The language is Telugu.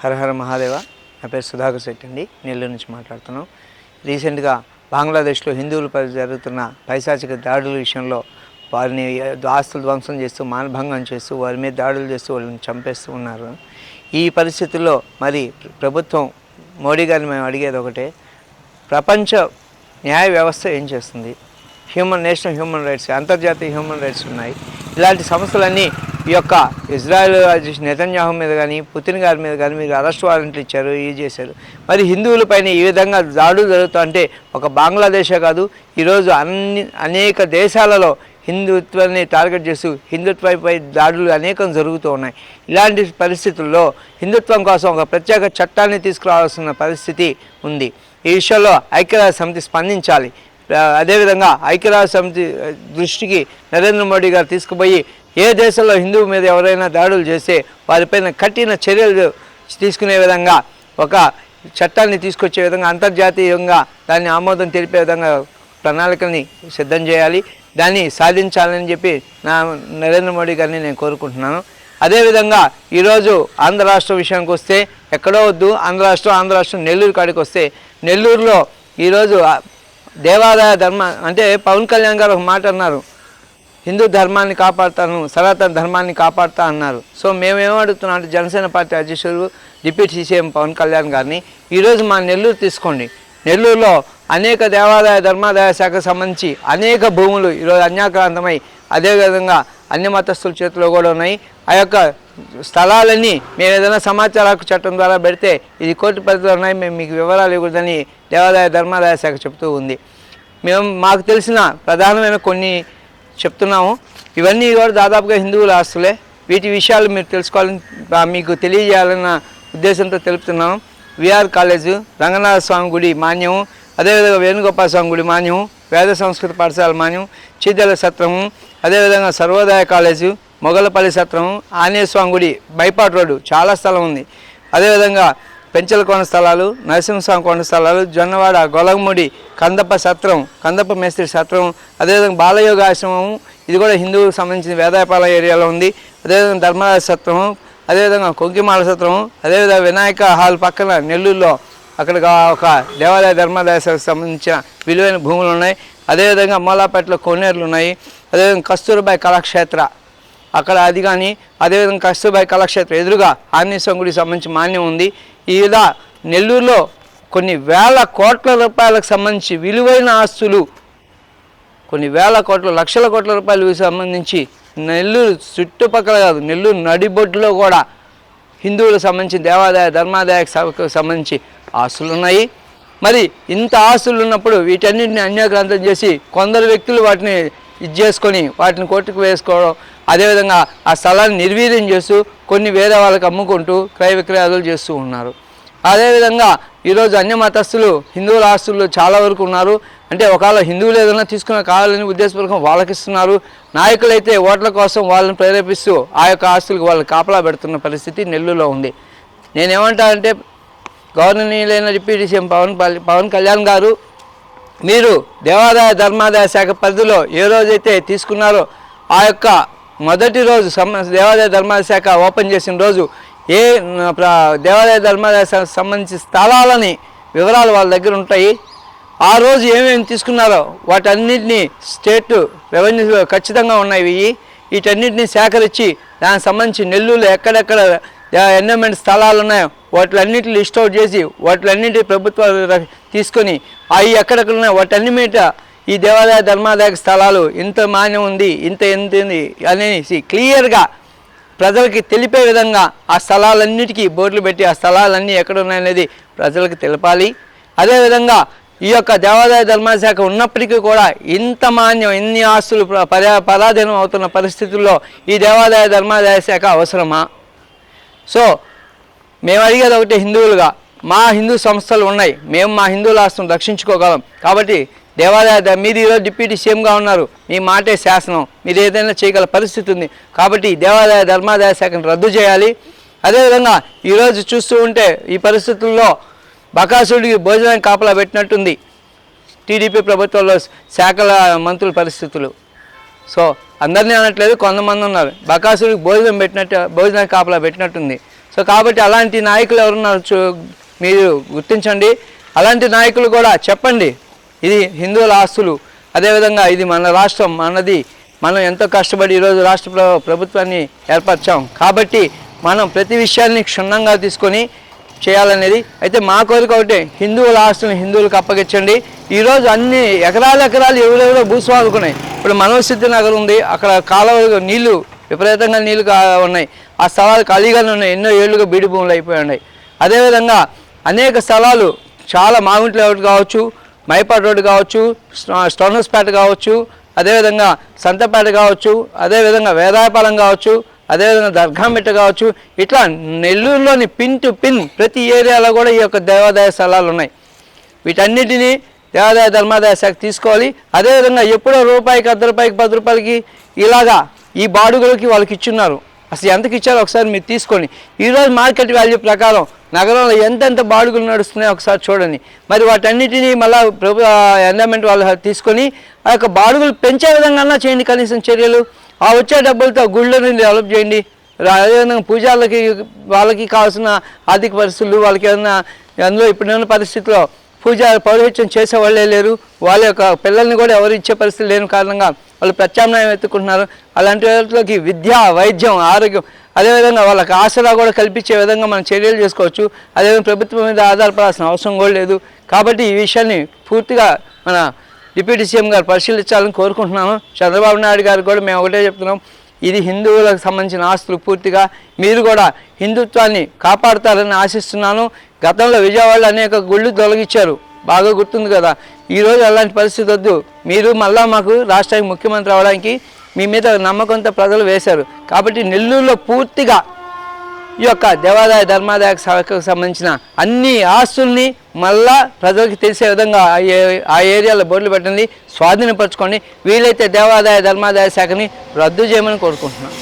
హరహర మహాదేవ. నా పేరు సుధాకర్ శెట్టి అండి, నెల్లూరు నుంచి మాట్లాడుతున్నాం. రీసెంట్గా బంగ్లాదేశ్లో హిందువులపై జరుగుతున్న పైశాచిక దాడుల విషయంలో వారిని ఆస్తులు ధ్వంసం చేస్తూ, మానభంగం చేస్తూ, వారి మీద దాడులు చేస్తూ వాళ్ళని చంపేస్తూ ఉన్నారు. ఈ పరిస్థితుల్లో మరి ప్రభుత్వం మోడీ గారిని మేము అడిగేది ఒకటే, ప్రపంచ న్యాయ వ్యవస్థ ఏం చేస్తుంది? నేషనల్ హ్యూమన్ రైట్స్, అంతర్జాతీయ హ్యూమన్ రైట్స్ ఉన్నాయి. ఇలాంటి సమస్యలన్నీ ఈ యొక్క ఇజ్రాయెల్ నెతన్యాహు మీద కానీ, పుతిన్ గారి మీద కానీ మీరు అరెస్ట్ వారెంట్లు ఇచ్చారు, ఇది చేశారు. మరి హిందువులపైన ఈ విధంగా దాడులు జరుగుతూ అంటే ఒక బంగ్లాదేశే కాదు, ఈరోజు అనేక దేశాలలో హిందుత్వాన్ని టార్గెట్ చేస్తూ హిందుత్వంపై దాడులు అనేకం జరుగుతూ ఉన్నాయి. ఇలాంటి పరిస్థితుల్లో హిందుత్వం కోసం ఒక ప్రత్యేక చట్టాన్ని తీసుకురావాల్సిన పరిస్థితి ఉంది. ఈ విషయంలో ఐక్యరాజ్య సమితి స్పందించాలి. అదేవిధంగా ఐక్యరాజ్య సమితి దృష్టికి నరేంద్ర మోడీ గారు తీసుకుపోయి ఏ దేశంలో హిందువు మీద ఎవరైనా దాడులు చేస్తే వారిపైన కఠిన చర్యలు తీసుకునే విధంగా ఒక చట్టాన్ని తీసుకొచ్చే విధంగా, అంతర్జాతీయంగా దాన్ని ఆమోదం తెలిపే విధంగా ప్రణాళికల్ని సిద్ధం చేయాలి. దాన్ని సాధించాలని చెప్పి నరేంద్ర మోడీ గారిని నేను కోరుకుంటున్నాను. అదేవిధంగా ఈరోజు ఆంధ్ర రాష్ట్రం విషయానికి వస్తే ఎక్కడో వద్దు, ఆంధ్ర రాష్ట్రం నెల్లూరు కాడికి వస్తే నెల్లూరులో ఈరోజు దేవాదాయ ధర్మ అంటే పవన్ కళ్యాణ్ గారు ఒక మాట అన్నారు, హిందూ ధర్మాన్ని కాపాడుతాను, సనాతన ధర్మాన్ని కాపాడుతా అన్నారు. సో మేమేమడుగుతున్నాం అంటే జనసేన పార్టీ అధ్యక్షుడు డిప్యూటీ సీఎం పవన్ కళ్యాణ్ గారిని ఈరోజు మా నెల్లూరు తీసుకోండి. నెల్లూరులో అనేక దేవాదాయ ధర్మాదాయ శాఖకు సంబంధించి అనేక భూములు ఈరోజు అన్యాక్రాంతమై, అదేవిధంగా అన్య మతస్థుల చేతిలో కూడా ఉన్నాయి. ఆ యొక్క స్థలాలన్నీ మేము ఏదైనా సమాచార హక్కు చట్టం ద్వారా పెడితే ఇది కోర్టు పరిధిలో ఉన్నాయి, మేము మీకు వివరాలు ఇవ్వకూడదని దేవాదాయ ధర్మాదాయ శాఖ చెప్తూ ఉంది. మాకు తెలిసిన ప్రధానమైన కొన్ని చెప్తున్నాము. ఇవన్నీ కూడా దాదాపుగా హిందువుల ఆస్తులే. వీటి విషయాలు మీరు తెలుసుకోవాలని, మీకు తెలియజేయాలన్న ఉద్దేశంతో తెలుపుతున్నాము. విఆర్ కాలేజు, రంగనాథ స్వామి గుడి మాన్యము, అదేవిధంగా వేణుగోపాల స్వామి గుడి మాన్యము, వేద సంస్కృత పాఠశాల మాన్యం, చీదల సత్రము, అదేవిధంగా సర్వోదయ కాలేజు, మొగలపల్లి సత్రము, ఆంజనేయ స్వామి గుడి, బైపాట్ రోడ్డు చాలా స్థలం ఉంది. అదేవిధంగా పెంచల కొండ స్థలాలు, నరసింహస్వామి కొండ స్థలాలు, జొన్నవాడ, గొలగముడి, కందప్ప సత్రం, కందప్ప మేస్త్రి సత్రం, అదేవిధంగా బాలయోగ ఆశ్రమము, ఇది కూడా హిందువులకు సంబంధించిన వేదాయపాల ఏరియాలో ఉంది. అదేవిధంగా ధర్మరాజ సత్రము, అదేవిధంగా కొంకిమాల సత్రము, అదేవిధంగా వినాయక హాల్ పక్కన నెల్లూరులో అక్కడ ఒక దేవాలయ ధర్మాదాయ సంబంధించిన విలువైన భూములు ఉన్నాయి. అదేవిధంగా మూలాపేటలో కోనేరులు ఉన్నాయి. అదేవిధంగా కస్తూర్బాయి కళాక్షేత్ర అక్కడ అది కానీ, అదేవిధంగా కస్తూర్బాయి కళాక్షేత్ర ఎదురుగా ఆంజనేయ స్వామి గుడికి సంబంధించి మాన్యం ఉంది. ఇలా నెల్లూరులో కొన్ని వేల కోట్ల రూపాయలకు సంబంధించి విలువైన ఆస్తులు, కొన్ని వేల కోట్ల లక్షల కోట్ల రూపాయలు సంబంధించి నెల్లూరు చుట్టుపక్కల కాదు, నెల్లూరు నడిబొడ్డులో కూడా హిందువులకు సంబంధించి దేవాదాయ ధర్మాదాయ సభకు సంబంధించి ఆస్తులు ఉన్నాయి. మరి ఇంత ఆస్తులు ఉన్నప్పుడు వీటన్నింటిని అన్యాక్రాంతం చేసి కొందరు వ్యక్తులు వాటిని చేసుకొని వాటిని కోర్టుకు వేసుకోవడం, అదేవిధంగా ఆ స్థలాన్ని నిర్వీర్యం చేస్తూ కొన్ని వేరే వాళ్ళకి అమ్ముకుంటూ క్రయ విక్రయాలు చేస్తూ ఉన్నారు. అదేవిధంగా ఈరోజు అన్య మతస్థులు హిందువుల ఆస్తులు చాలా వరకు ఉన్నారు. అంటే ఒకవేళ హిందువులు ఏదైనా తీసుకున్న కావాలని ఉద్దేశపూర్వకం వాళ్ళకి ఇస్తున్నారు. నాయకులైతే ఓట్ల కోసం వాళ్ళని ప్రేరేపిస్తూ ఆ యొక్క ఆస్తులకు వాళ్ళు కాపలా పెడుతున్న పరిస్థితి నెల్లూరులో ఉంది. నేనేమంటానంటే గవర్ననీయులైన డిప్యూటీ సీఎం పవన్ కళ్యాణ్ గారు, మీరు దేవాదాయ ధర్మాదాయ శాఖ పరిధిలో ఏ రోజైతే తీసుకున్నారో ఆ యొక్క మొదటి రోజు దేవాదాయ ధర్మాదాయ శాఖ ఓపెన్ చేసిన రోజు ఏ దేవాదాయ ధర్మాదాయ సంబంధించిన స్థలాలని వివరాలు వాళ్ళ దగ్గర ఉంటాయి. ఆ రోజు ఏమేమి తీసుకున్నారో వాటన్నిటినీ స్టేట్ రెవెన్యూ ఖచ్చితంగా ఉన్నాయి. వీటన్నిటిని సేకరించి దానికి సంబంధించి నెల్లూరులో ఎక్కడెక్కడ ఎన్విరాన్మెంట్ స్థలాలు ఉన్నాయో వాటిలన్నిటి లిస్ట్ అవుట్ చేసి వాటిలన్నిటి ప్రభుత్వాలు తీసుకొని అవి ఎక్కడెక్కడ ఉన్నాయో వాటన్ని మీద ఈ దేవాదాయ ధర్మాదాయ స్థలాలు ఇంత మాన్యం ఉంది, ఇంత ఉంది అనేసి క్లియర్గా ప్రజలకి తెలిపే విధంగా ఆ స్థలాలన్నిటికీ బోర్డులు పెట్టి ఆ స్థలాలన్నీ ఎక్కడ ఉన్నాయనేది ప్రజలకు తెలపాలి. అదేవిధంగా ఈ యొక్క దేవాదాయ ధర్మాదాయ శాఖ ఉన్నప్పటికీ కూడా ఇంత మాన్యం, ఇన్ని ఆస్తులు పరాధీనం అవుతున్న పరిస్థితుల్లో ఈ దేవాదాయ ధర్మాదాయ శాఖ అవసరమా? సో మేము అడిగేది ఒకటి, హిందువులుగా మా హిందూ సంస్థలు ఉన్నాయి, మేము మా హిందువుల ఆస్తులను రక్షించుకోగలం. కాబట్టి దేవాదాయ మీరు ఈరోజు డిప్యూటీ సీఎంగా ఉన్నారు, మీ మాటే శాసనం, మీరు ఏదైనా చేయగల పరిస్థితి ఉంది. కాబట్టి దేవాదాయ ధర్మాదాయ శాఖను రద్దు చేయాలి. అదేవిధంగా ఈరోజు చూస్తూ ఉంటే ఈ పరిస్థితుల్లో బకాసుడికి భోజనానికి కాపలా పెట్టినట్టుంది టీడీపీ ప్రభుత్వంలో శాఖల మంత్రుల పరిస్థితులు. సో అందరినీ అనట్లేదు, కొంతమంది ఉన్నారు. బకాసుడికి భోజనానికి కాపలా పెట్టినట్టుంది. సో కాబట్టి అలాంటి నాయకులు ఎవరున్నారు మీరు గుర్తించండి. అలాంటి నాయకులు కూడా చెప్పండి, ఇది హిందువుల ఆస్తులు, అదేవిధంగా ఇది మన రాష్ట్రం, మనది, మనం ఎంతో కష్టపడి ఈరోజు రాష్ట్ర ప్రభుత్వాన్ని ఏర్పరిచాం. కాబట్టి మనం ప్రతి విషయాన్ని క్షుణ్ణంగా తీసుకొని చేయాలనేది. అయితే మా కోరిక ఒకటే, హిందువుల ఆస్తులను హిందువులకు అప్పగించండి. ఈరోజు అన్ని ఎకరాలు ఎవరెవరో భూస్వాముకున్నాయి. ఇప్పుడు మనోసిద్ధి నగర్ ఉంది, అక్కడ కాలువ నీళ్లు విపరీతంగా నీళ్లు ఉన్నాయి. ఆ స్థలాలు ఖాళీగానే ఉన్నాయి, ఎన్నో ఏళ్లుగా బీడి భూములు అయిపోయి ఉన్నాయి. అదేవిధంగా అనేక స్థలాలు చాలా మాగుంట్ల రోడ్డు కావచ్చు, మైపాడు రోడ్డు కావచ్చు, స్టోనర్స్పేట కావచ్చు, అదేవిధంగా సంతపేట కావచ్చు, అదేవిధంగా వేదాయపాలెం కావచ్చు, అదేవిధంగా దర్గామిట్ట కావచ్చు, ఇట్లా నెల్లూరులోని పిన్ టు పిన్ ప్రతి ఏరియాలో కూడా ఈ యొక్క దేవాదాయ స్థలాలు ఉన్నాయి. వీటన్నిటినీ దేవాదాయ ధర్మాదాయ శాఖ తీసుకోవాలి. అదేవిధంగా ఎప్పుడో రూపాయికి, ₹1, 10 ఇలాగా ఈ బాడుగులకి వాళ్ళకి ఇచ్చున్నారు. అసలు ఎంతకి ఇచ్చారో ఒకసారి మీరు తీసుకొని ఈరోజు మార్కెట్ వాల్యూ ప్రకారం నగరంలో ఎంతెంత బాడుగులు నడుస్తున్నాయో ఒకసారి చూడండి. మరి వాటన్నిటినీ మళ్ళీ ఎండోమెంట్ వాళ్ళు తీసుకొని ఆ యొక్క బాడుగులు పెంచే విధంగా చేయండి కనీసం చర్యలు. ఆ వచ్చే డబ్బులతో గుళ్ళని డెవలప్ చేయండి. అదేవిధంగా పూజాలకి వాళ్ళకి కావాల్సిన ఆర్థిక పరిస్థితులు, వాళ్ళకి ఏదైనా అందులో ఇప్పుడున్న పరిస్థితిలో పౌరోహిత్యం చేసేవాళ్ళే లేరు. వాళ్ళ యొక్క పిల్లల్ని కూడా ఎవరు ఇచ్చే పరిస్థితి లేని కారణంగా వాళ్ళు ప్రత్యామ్నాయం ఎత్తుకుంటున్నారు. అలాంటి వాళ్ళకి విద్య, వైద్యం, ఆరోగ్యం, అదేవిధంగా వాళ్ళకి ఆసరా కూడా కల్పించే విధంగా మనం చర్యలు చేసుకోవచ్చు. అదేవిధంగా ప్రభుత్వం మీద ఆధారపడాల్సిన అవసరం కూడా లేదు. కాబట్టి ఈ విషయాన్ని పూర్తిగా మన డిప్యూటీ సీఎం గారు పరిశీలించాలని కోరుకుంటున్నాను. చంద్రబాబు నాయుడు గారు కూడా మేము ఒకటే చెప్తున్నాం, ఇది హిందువులకు సంబంధించిన ఆస్తులు పూర్తిగా మీరు కూడా హిందుత్వాన్ని కాపాడుతారని ఆశిస్తున్నాను. గతంలో విజయవాడలో అనేక గుళ్ళు తొలగించారు, బాగా గుర్తుంది కదా. ఈరోజు అలాంటి పరిస్థితి వద్దు. మీరు మళ్ళా మాకు రాష్ట్రానికి ముఖ్యమంత్రి అవడానికి మీ మీద నమ్మకంతో ప్రజలు వేశారు. కాబట్టి నెల్లూరులో పూర్తిగా ఈ యొక్క దేవాదాయ ధర్మాదాయ శాఖకు సంబంధించిన అన్ని ఆస్తుల్ని మళ్ళా ప్రజలకు తెలిసే విధంగా ఆ ఏరియాలో బోర్డులు పెట్టండి, స్వాధీనపరచుకోండి. వీలైతే దేవాదాయ ధర్మాదాయ శాఖని రద్దు చేయమని కోరుకుంటున్నాను.